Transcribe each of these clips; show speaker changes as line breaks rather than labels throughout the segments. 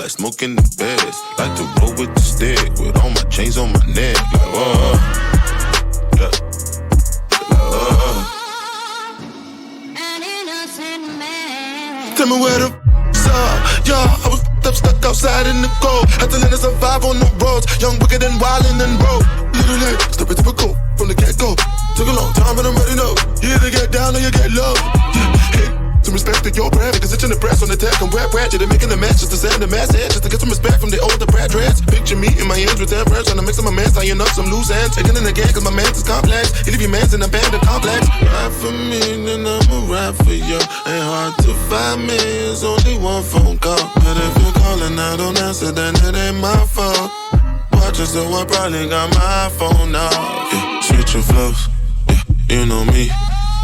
like smoking the beds. Like to roll with the stick, with all my chains on my neck. Like, yeah. Tell me where the up, yeah. I was up, stuck outside in the cold. Had to learn to survive on the roads. Young, wicked, and wildin' and broke. Little late, step into the cold from the get-go. Took a long time, but I'm ready now. You either get down or you get low. Yeah, hey, some respect to your brand, because it's in the press on the tech and rap ratchet. They're making the match just to send the mass head, just to get some respect from the older brat dreads. Picture me in my hands with 10 friends, trying to mix up my man, tying up some loose ends. Taking in again, cause my man's is complex. He leave your man's in a band of complex. Ride for me, then I'ma ride for you. Ain't hard to find me, it's only one phone call. But if you're calling, I don't answer, then it ain't my fault. Watching, so I probably got my phone off. Yeah, switching flows, yeah, you know me.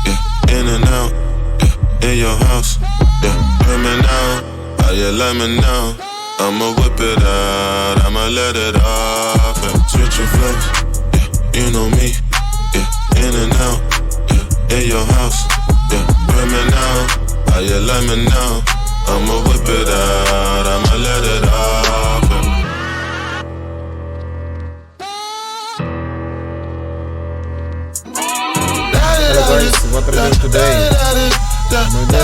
Yeah, in and out, yeah, in your house. Yeah, hear me now, how you let me know? I'ma whip it out, I'ma let it off. Yeah, switching flows, yeah, you know me. Yeah, in and out, yeah, in your house. Yeah, hear me now, how you let me know? I'ma whip it out, I'ma let it off. Yeah.
Hello guys, what are you doing today? Muy bien,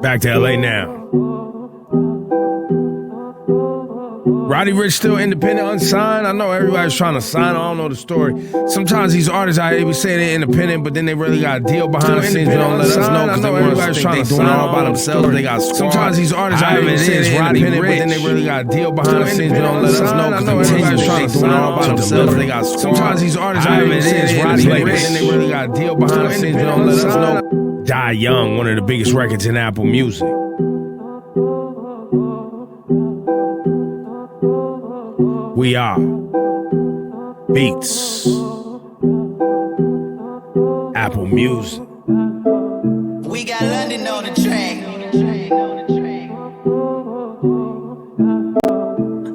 Back to LA now. Roddy Ricch still independent, unsigned. I know everybody's trying to sign. I don't know the story. Sometimes these artists out here be saying they're independent, but then they really got a deal behind the scenes. They don't let us know because everybody's trying to doing it all by themselves. They got sometimes these artists out here say it's Roddy Ricch, but then they really got a deal behind the scenes. They don't let us know because everybody's trying to do it all by themselves. They got sometimes these artists out here say it's Roddy Ricch, but then they really got a deal behind the scenes. They don't let us know. Die Young, one of the biggest records in Apple Music. We are Beats, Apple Music.
We got London on the track.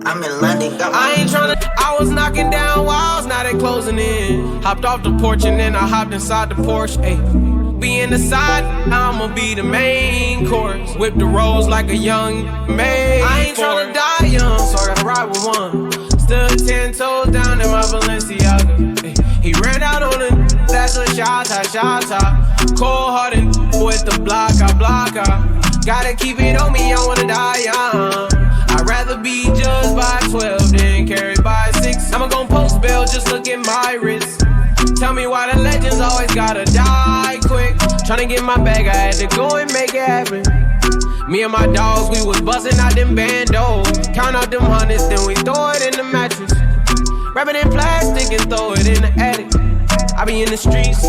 I'm in London.
I ain't tryna. I was knocking down walls, now they closing in. Hopped off the porch and then I hopped inside the Porsche. Ayy, be in the side, I'ma be the main course. Whip the rolls like a young maid. I ain't tryna die young, so I gotta ride with one. Stood 10 toes down in my Balenciaga. Ay, he ran out on it, that's a shot. Cold hearted with the block, I gotta keep it on me, I wanna die young. I'd rather be judged by 12 than carried by 6. I'ma gon' post bail, just look at my wrist. Tell me why the legends always gotta die quick. Tryna get my bag, I had to go and make it happen. Me and my dogs, we was bustin' out them bandos. Count out them hundreds, then we throw it in the mattress. Wrap it in plastic and throw it in the attic. I be in the streets,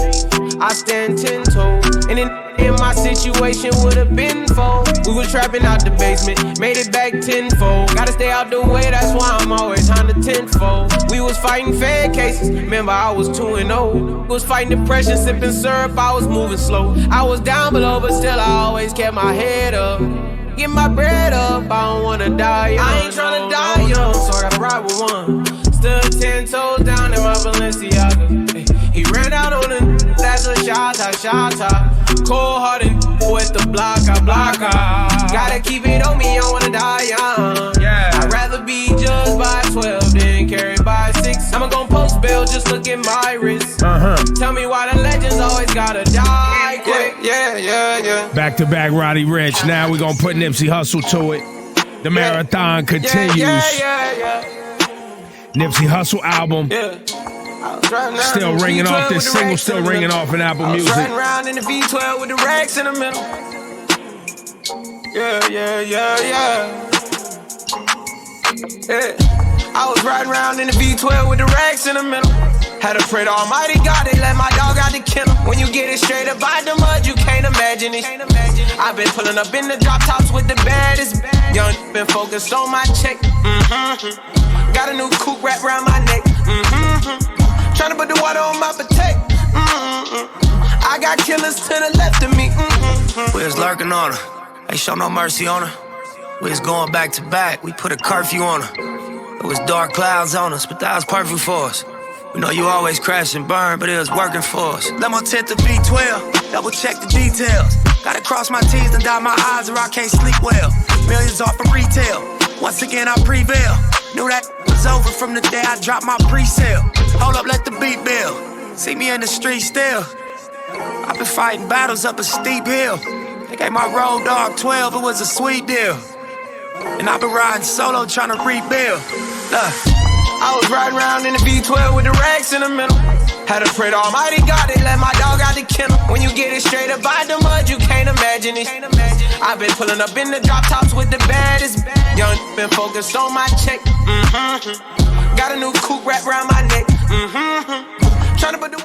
I stand 10 toes. And in my situation would've been fold. We was trapping out the basement, made it back tenfold. Gotta stay out the way, that's why I'm always on the tenfold. We was fighting fed cases, remember I was 2-0. Was fighting depression, sipping syrup, I was moving slow. I was down below, but still I always kept my head up. Get my bread up, I don't wanna die young. I ain't tryna die young, so I gotta ride with one. Stood 10 toes down in my Balenciaga. Ay, he ran out on it, that's a shot. Cold hearted with the block, I gotta keep it on me, I wanna die young. Yeah. I'd rather be judged by 12 than carried by 6. I'ma gon' post bail, just look at my wrist. Tell me why the legends always gotta die quick. Yeah.
Back to back Roddy Ricch. Now we gonna put Nipsey Hussle to it. The marathon continues.
Yeah.
Nipsey Hussle album.
Yeah.
Still ringing off, this single still ringing off in Apple Music.
Riding around in the V12 with the racks in the middle. Yeah. I was riding around in the V12 with the racks in the middle. Had to pray to Almighty God, they let my dog out the kennel. When you get it straight up by the mud, you can't imagine it. I've been pulling up in the drop tops with the baddest. Young been focused on my check. Got a new coupe wrapped around my neck. Tryna put the water on my potato. I got killers to the left of me. With
was lurking on her. Ain't show no mercy on her. We was going back to back. We put a curfew on her. It was dark clouds on us, but that was perfect for us. We know you always crash and burn, but it was working for us. Let my tent to B12, double check the details. Gotta cross my T's and dot my I's or I can't sleep well. Millions off of retail, once again I prevail. Knew that was over from the day I dropped my pre-sale. Hold up, let the beat build. See me in the street still. I've been fighting battles up a steep hill. They gave my road dog 12, it was a sweet deal. And I've been riding solo trying to rebuild.
I was riding around in the V12 with the racks in the middle. Had to pray to Almighty God, they let my dog out the kennel. When you get it straight up by the mud, you can't imagine it. I've been pulling up in the drop tops with the baddest. Young been focused on my check. Got a new coupe wrapped around my neck. Trying to put the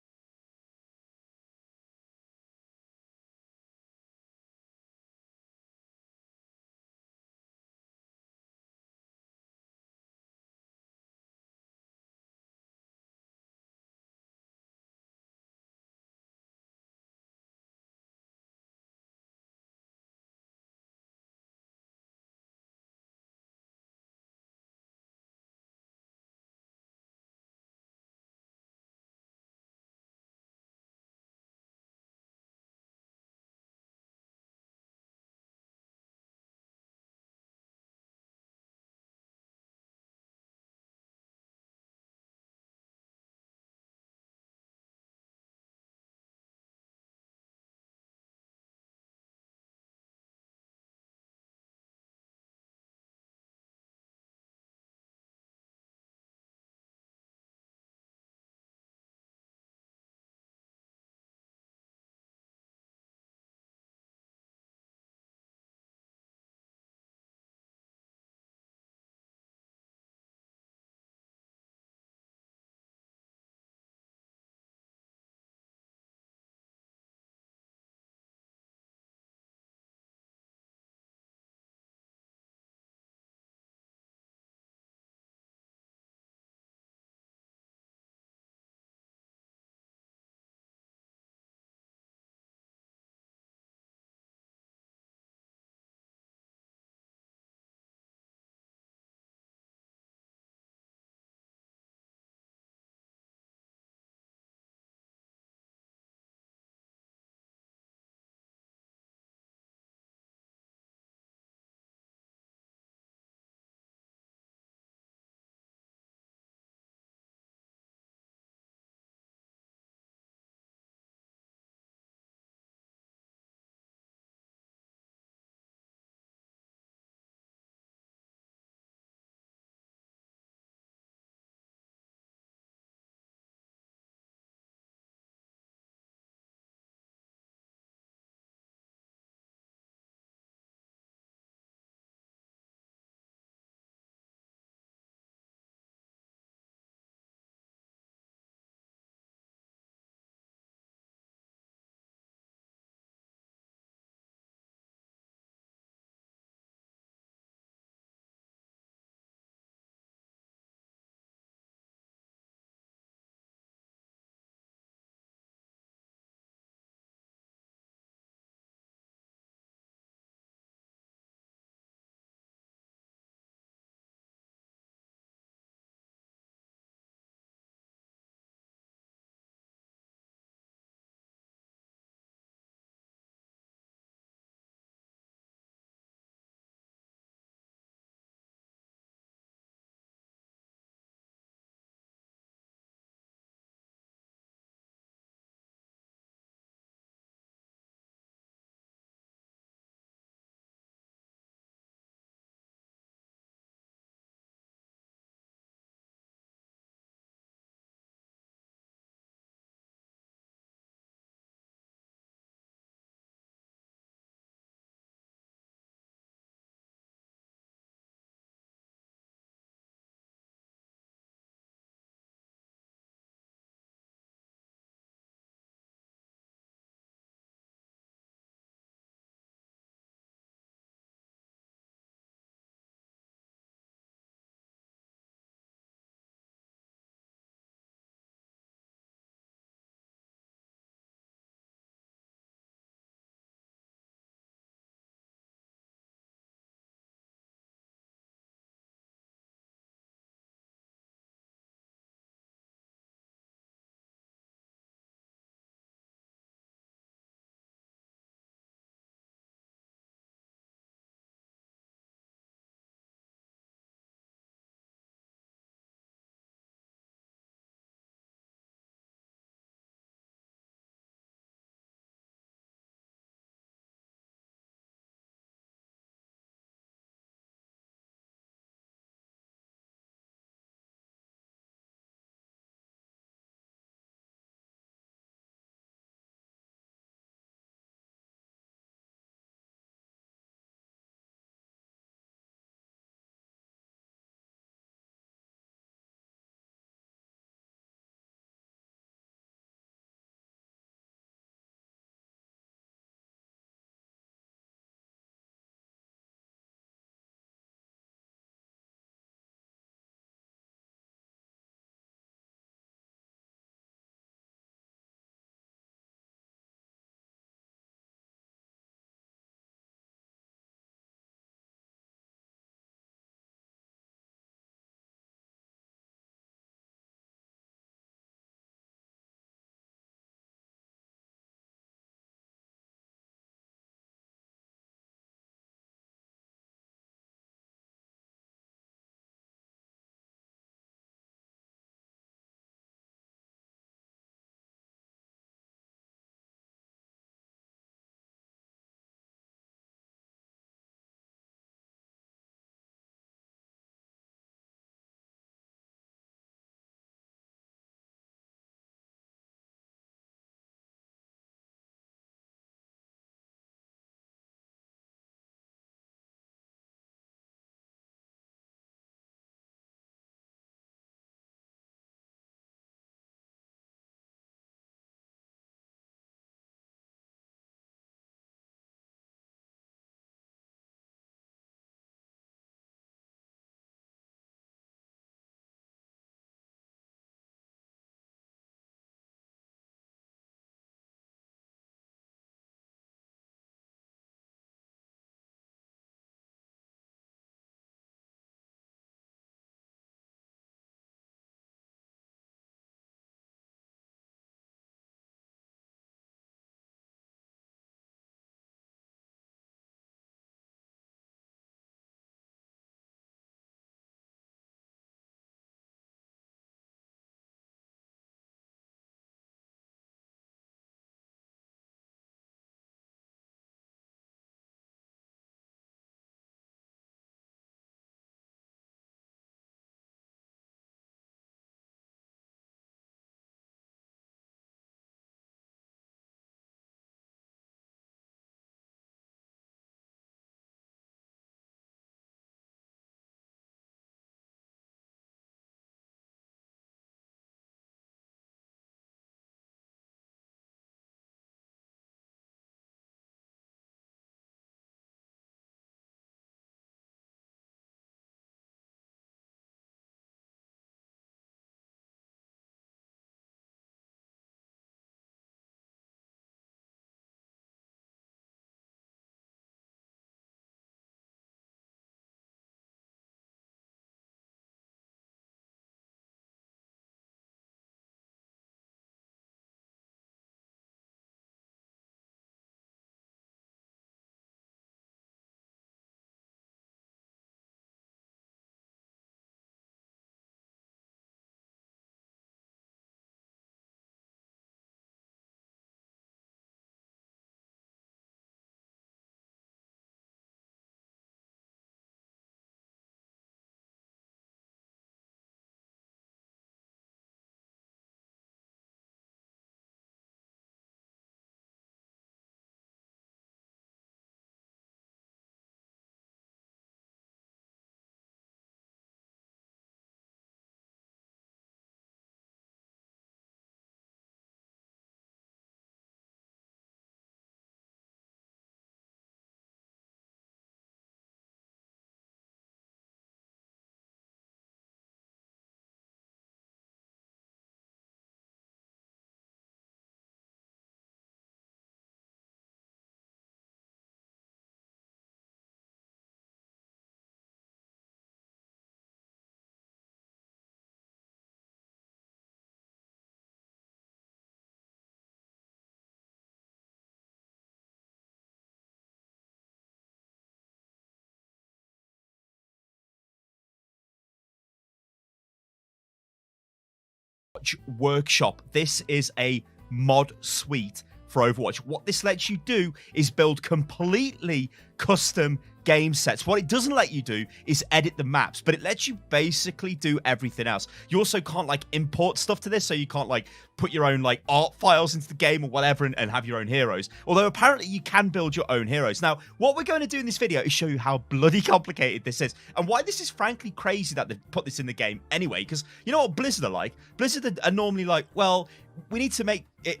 Overwatch Workshop. This is a mod suite for Overwatch. What this lets you do is build completely custom game sets. What it doesn't let you do is edit the maps, but it lets you basically do everything else. You also can't like import stuff to this, so you can't like put your own like art files into the game or whatever and have your own heroes. Although apparently you can build your own heroes. Now, what we're going to do in this video is show you how bloody complicated this is and why this is frankly crazy that they've put this in the game anyway, because you know what Blizzard are like? Blizzard are normally like, well, we need to make it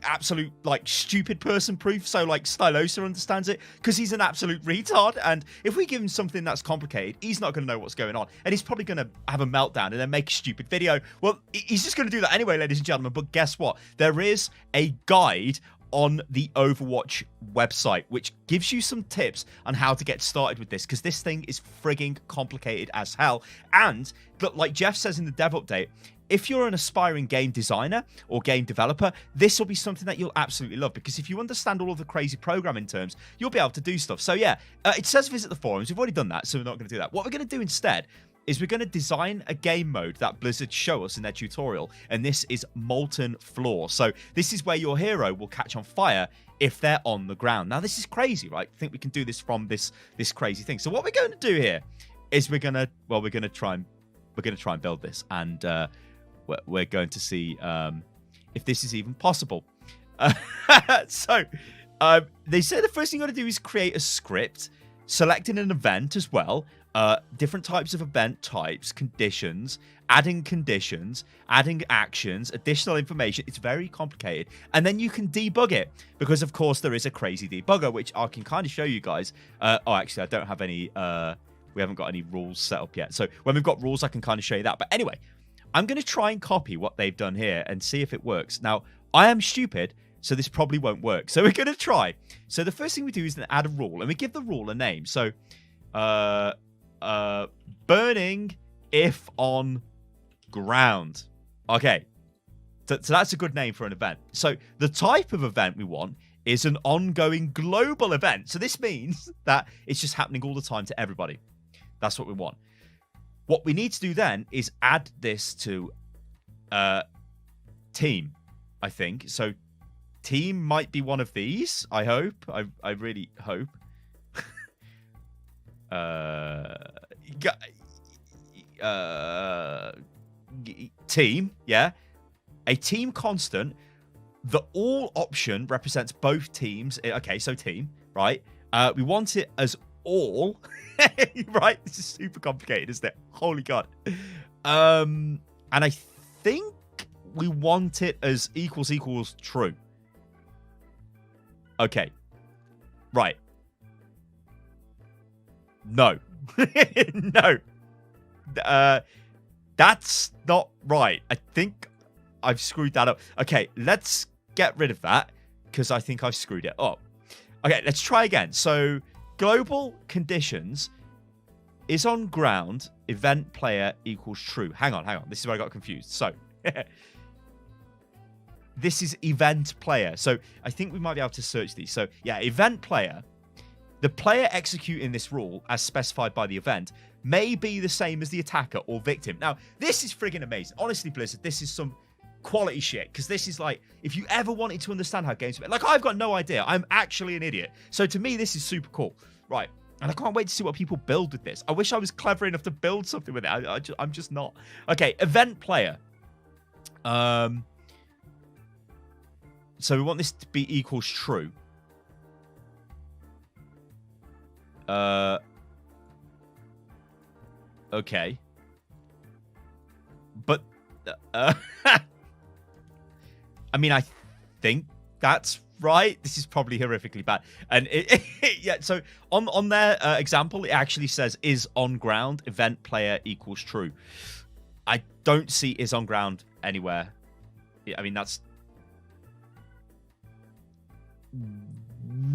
absolute like stupid person proof so like Stylosa understands it because he's an absolute retard, and if we give him something that's complicated he's not going to know what's going on and he's probably going to have a meltdown and then make a stupid video. Well, he's just going to do that anyway, ladies and gentlemen. But guess what, there is a guide on the Overwatch website which gives you some tips on how to get started with this, because this thing is frigging complicated as hell. And like Jeff says in the dev update, if you're an aspiring game designer or game developer, this will be something that you'll absolutely love, because if you understand all of the crazy programming terms, you'll be able to do stuff. So yeah, it says visit the forums. We've already done that, so we're not going to do that. What we're going to do instead is we're going to design a game mode that Blizzard show us in their tutorial, and this is Molten Floor. So this is where your hero will catch on fire if they're on the ground. Now, this is crazy, right? I think we can do this from this crazy thing. So what we're going to do here is we're going to try and build this, and we're going to see if this is even possible. So they say the first thing you got to do is create a script, selecting an event as well, different types of event types, conditions, adding actions, additional information. It's very complicated. And then you can debug it, because of course there is a crazy debugger, which I can kind of show you guys. Oh, actually, I don't have any, we haven't got any rules set up yet. So when we've got rules, I can kind of show you that. But anyway, I'm going to try and copy what they've done here and see if it works. Now, I am stupid, so this probably won't work. So we're going to try. So the first thing we do is then add a rule, and we give the rule a name. So, burning if on ground. Okay. So that's a good name for an event. So the type of event we want is an ongoing global event. So this means that it's just happening all the time to everybody. That's what we want. What we need to do then is add this to team, I think. So team might be one of these, I hope. I really hope. Team, yeah. A team constant. The all option represents both teams. Okay, so team, right? We want it as all. Right? This is super complicated, isn't it? Holy God. And I think we want it as equals true. Okay. Right. No. No. That's not right. I think I've screwed that up. Okay, let's get rid of that, because I think I screwed it up. Okay, let's try again. So global conditions is on ground, event player equals true. Hang on. This is where I got confused. So this is event player. So I think we might be able to search these. So yeah, event player. The player executing this rule, as specified by the event, may be the same as the attacker or victim. Now, this is friggin' amazing. Honestly, Blizzard, this is some quality shit, because this is like, if you ever wanted to understand how games are, like, I've got no idea. I'm actually an idiot. So to me, this is super cool. Right. And I can't wait to see what people build with this. I wish I was clever enough to build something with it. I'm just not. Okay, event player. So we want this to be equals true. Okay. But, I mean, I think that's right. This is probably horrifically bad. And yeah, so on their example, it actually says is on ground, event player equals true. I don't see is on ground anywhere. I mean, that's...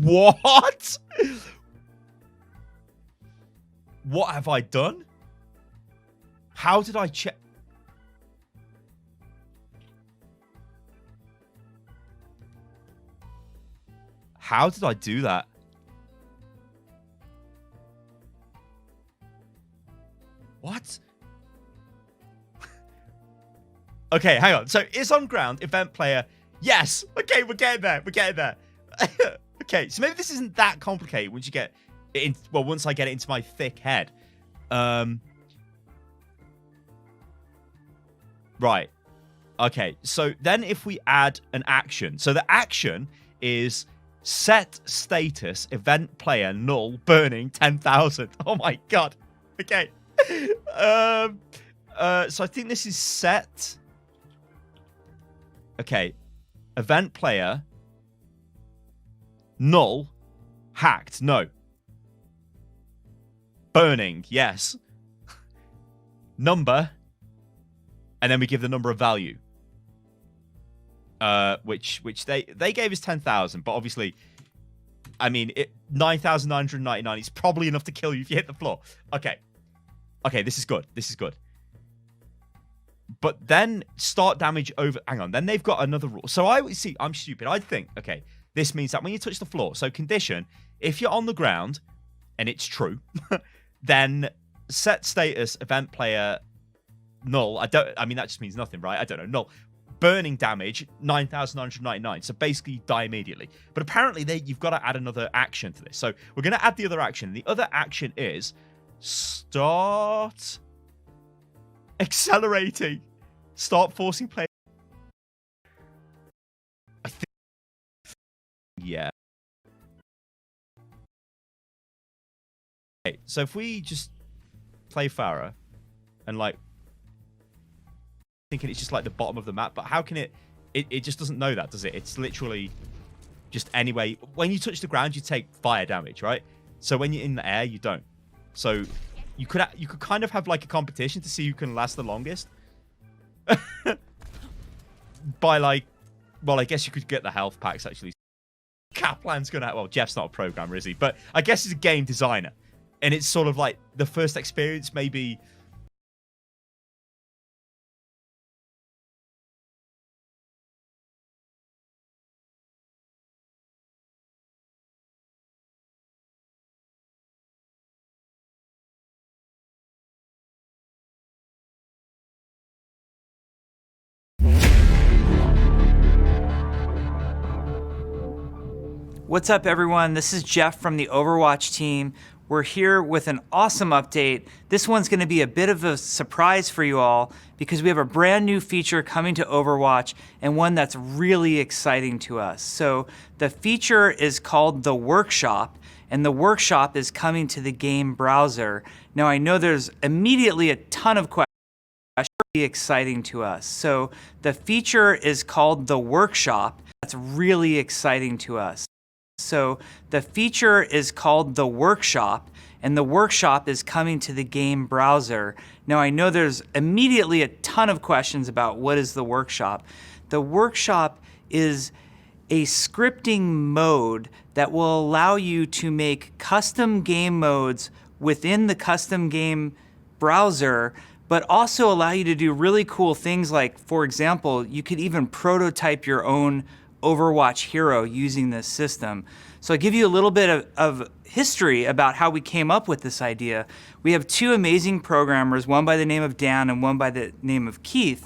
What? What have I done? How did I check? How did I do that? What? Okay, hang on. So it's on ground, event player. Yes. Okay, we're getting there. We're getting there. Okay, so maybe this isn't that complicated once you get it in, well, once I get it into my thick head. Right. Okay, so then if we add an action. So the action is set status, event player, null, burning, 10,000. Oh my god. Okay. So I think this is set. Okay. Event player, null, hacked, no. Burning, yes. Number, and then we give the number of value. Which they gave us 10,000, but obviously, I mean, 9,999 is probably enough to kill you if you hit the floor. Okay. Okay, this is good. This is good. But then start damage over... Hang on. Then they've got another rule. So I'm stupid. I'd think, okay, this means that when you touch the floor, so condition, if you're on the ground, and it's true, then set status, event player, null. I mean, that just means nothing, right? I don't know. Null. Burning damage, 9,999. So basically die immediately. But apparently you've got to add another action to this. So we're going to add the other action. The other action is start accelerating. Start forcing play. I think. Yeah. Okay, so if we just play Farah and like thinking it's just like the bottom of the map, but how can it just doesn't know that, does it? It's literally just anyway. When you touch the ground, you take fire damage, right? So when you're in the air, you don't. So you could kind of have like a competition to see who can last the longest. By like, well, I guess you could get the health packs actually. Kaplan's gonna, well, Jeff's not a programmer, is he? But I guess he's a game designer, and it's sort of like the first experience maybe.
What's up, everyone? This is Jeff from the Overwatch team. We're here with an awesome update. This one's going to be a bit of a surprise for you all because we have a brand new feature coming to Overwatch and one that's really exciting to us. So the feature is called the Workshop, and the Workshop is coming to the game browser. Now, I know there's immediately a ton of questions. Really exciting to us. So the feature is called the Workshop. That's really exciting to us. So the feature is called the Workshop, and the Workshop is coming to the game browser. Now, I know there's immediately a ton of questions about what is the Workshop. The Workshop is a scripting mode that will allow you to make custom game modes within the custom game browser, but also allow you to do really cool things like, for example, you could even prototype your own Overwatch hero using this system. So I'll give you a little bit of history about how we came up with this idea. We have two amazing programmers, one by the name of Dan and one by the name of Keith,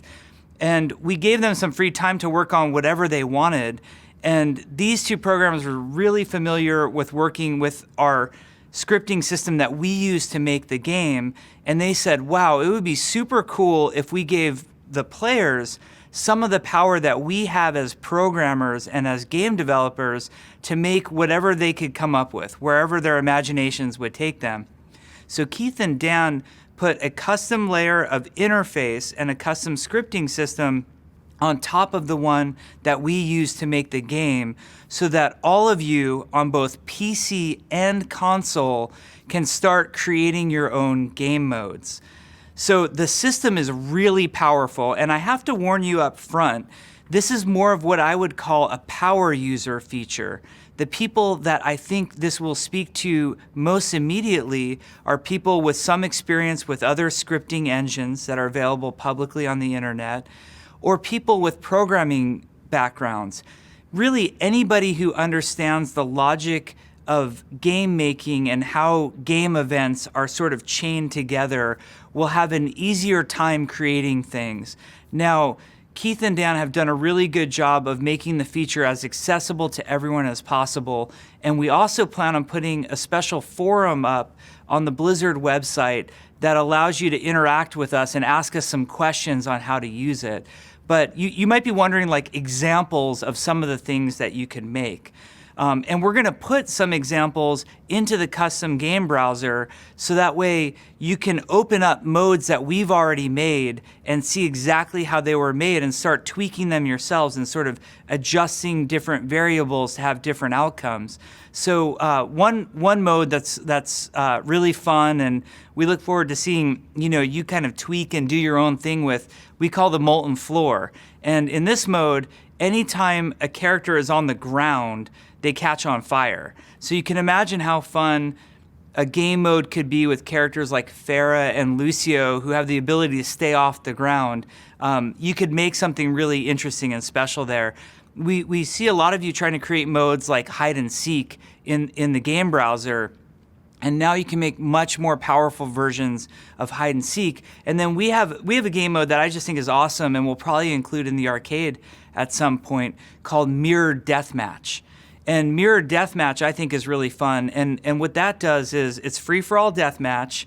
and we gave them some free time to work on whatever they wanted. And these two programmers were really familiar with working with our scripting system that we use to make the game, and they said, wow, it would be super cool if we gave the players some of the power that we have as programmers and as game developers to make whatever they could come up with, wherever their imaginations would take them. So Keith and Dan put a custom layer of interface and a custom scripting system on top of the one that we use to make the game, so that all of you on both PC and console can start creating your own game modes. So the system is really powerful, and I have to warn you up front, this is more of what I would call a power user feature. The people that I think this will speak to most immediately are people with some experience with other scripting engines that are available publicly on the internet, or people with programming backgrounds. Really, anybody who understands the logic of game making and how game events are sort of chained together will have an easier time creating things. Now, Keith and Dan have done a really good job of making the feature as accessible to everyone as possible. And we also plan on putting a special forum up on the Blizzard website that allows you to interact with us and ask us some questions on how to use it. But you might be wondering, like, examples of some of the things that you can make. And we're going to put some examples into the custom game browser so that way you can open up modes that we've already made and see exactly how they were made and start tweaking them yourselves and sort of adjusting different variables to have different outcomes. So one mode that's really fun and we look forward to seeing you kind of tweak and do your own thing with, we call the molten floor. And in this mode, anytime a character is on the ground, they catch on fire. So you can imagine how fun a game mode could be with characters like Farah and Lucio who have the ability to stay off the ground. You could make something really interesting and special there. We see a lot of you trying to create modes like hide and seek in the game browser. And now you can make much more powerful versions of hide and seek. And then we have a game mode that I just think is awesome and we'll probably include in the arcade at some point called Mirror Deathmatch. And Mirror Deathmatch, I think, is really fun. And what that does is it's free-for-all deathmatch,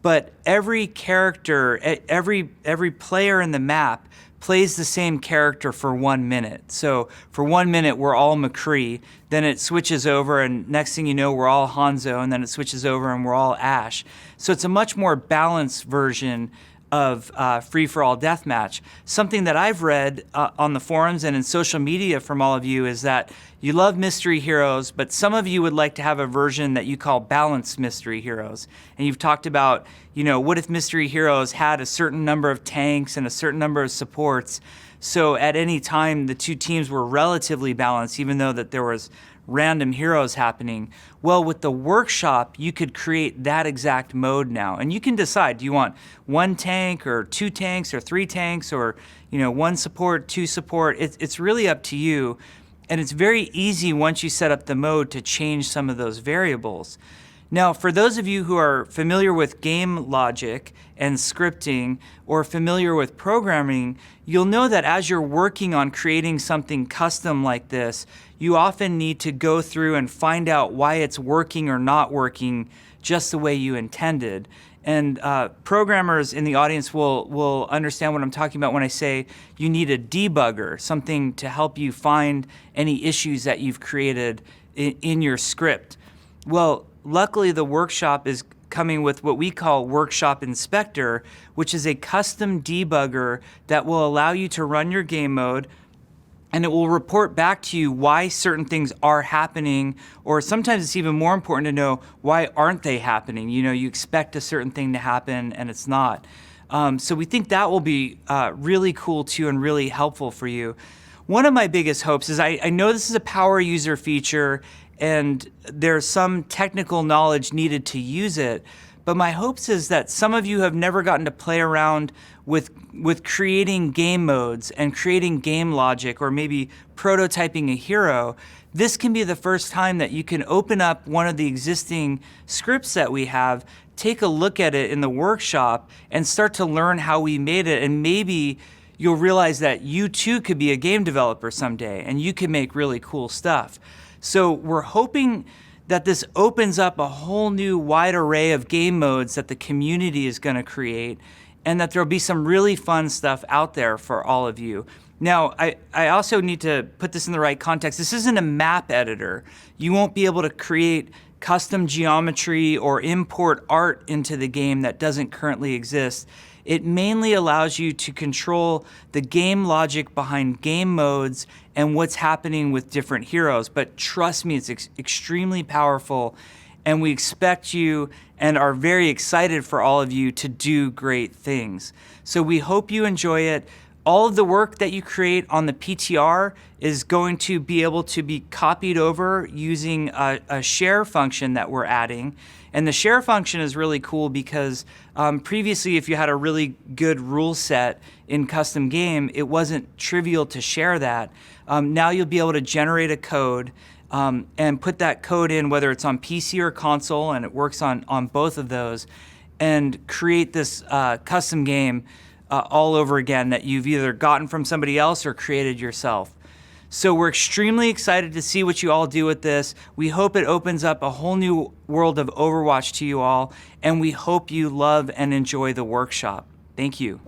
but every character, every player in the map plays the same character for 1 minute. So for 1 minute, we're all McCree. Then it switches over, and next thing you know, we're all Hanzo, and then it switches over, and we're all Ash. So it's a much more balanced version of free-for-all deathmatch. Something that I've read on the forums and in social media from all of you is that you love mystery heroes, but some of you would like to have a version that you call balanced mystery heroes. And you've talked about, what if mystery heroes had a certain number of tanks and a certain number of supports, so at any time the two teams were relatively balanced, even though that there was random heroes happening. Well, with the workshop, you could create that exact mode now. And you can decide, do you want 1 tank or 2 tanks or 3 tanks or 1 support, 2 support? It's really up to you. And it's very easy once you set up the mode to change some of those variables. Now, for those of you who are familiar with game logic and scripting or familiar with programming, you'll know that as you're working on creating something custom like this, you often need to go through and find out why it's working or not working just the way you intended. And programmers in the audience will understand what I'm talking about when I say you need a debugger, something to help you find any issues that you've created in your script. Well, luckily the workshop is coming with what we call Workshop Inspector, which is a custom debugger that will allow you to run your game mode, and it will report back to you why certain things are happening, or sometimes it's even more important to know why aren't they happening. You expect a certain thing to happen and it's not. So we think that will be really cool too and really helpful for you. One of my biggest hopes is I know this is a power user feature and there's some technical knowledge needed to use it, but my hopes is that some of you have never gotten to play around with creating game modes and creating game logic or maybe prototyping a hero. This can be the first time that you can open up one of the existing scripts that we have, take a look at it in the workshop, and start to learn how we made it. And maybe you'll realize that you too could be a game developer someday and you can make really cool stuff. So we're hoping that this opens up a whole new wide array of game modes that the community is going to create, and that there'll be some really fun stuff out there for all of you. Now, I also need to put this in the right context. This isn't a map editor. You won't be able to create custom geometry or import art into the game that doesn't currently exist. It mainly allows you to control the game logic behind game modes and what's happening with different heroes. But trust me, it's extremely powerful, and we expect you and are very excited for all of you to do great things. So we hope you enjoy it. All of the work that you create on the PTR is going to be able to be copied over using a share function that we're adding. And the share function is really cool because previously, if you had a really good rule set in custom game, it wasn't trivial to share that. Now you'll be able to generate a code and put that code in, whether it's on PC or console, and it works on both of those, and create this custom game all over again that you've either gotten from somebody else or created yourself. So we're extremely excited to see what you all do with this. We hope it opens up a whole new world of Overwatch to you all, and we hope you love and enjoy the workshop. Thank you.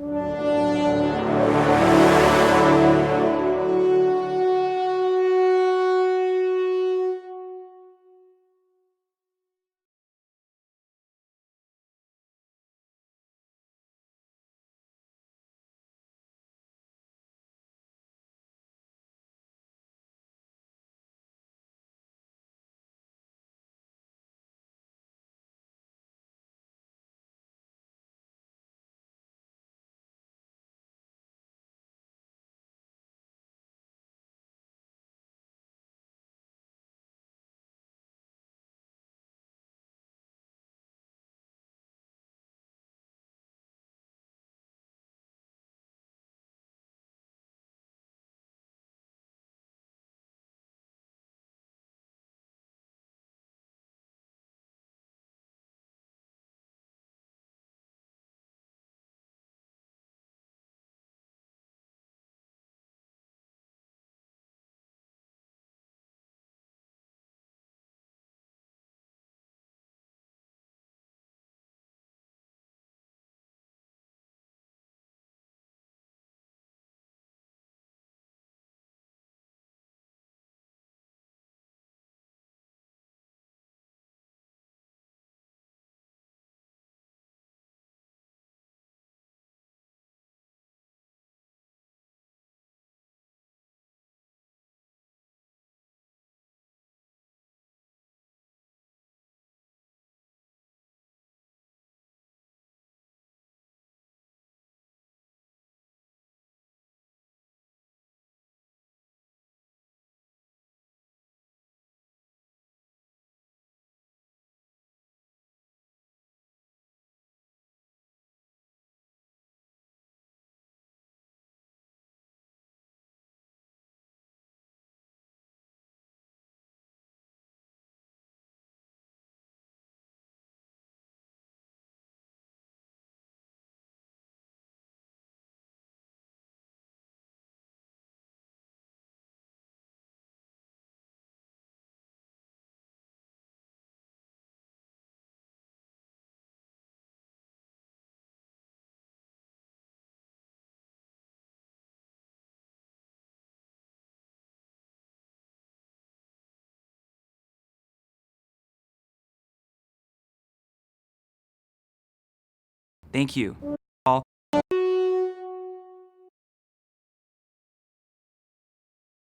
Thank you.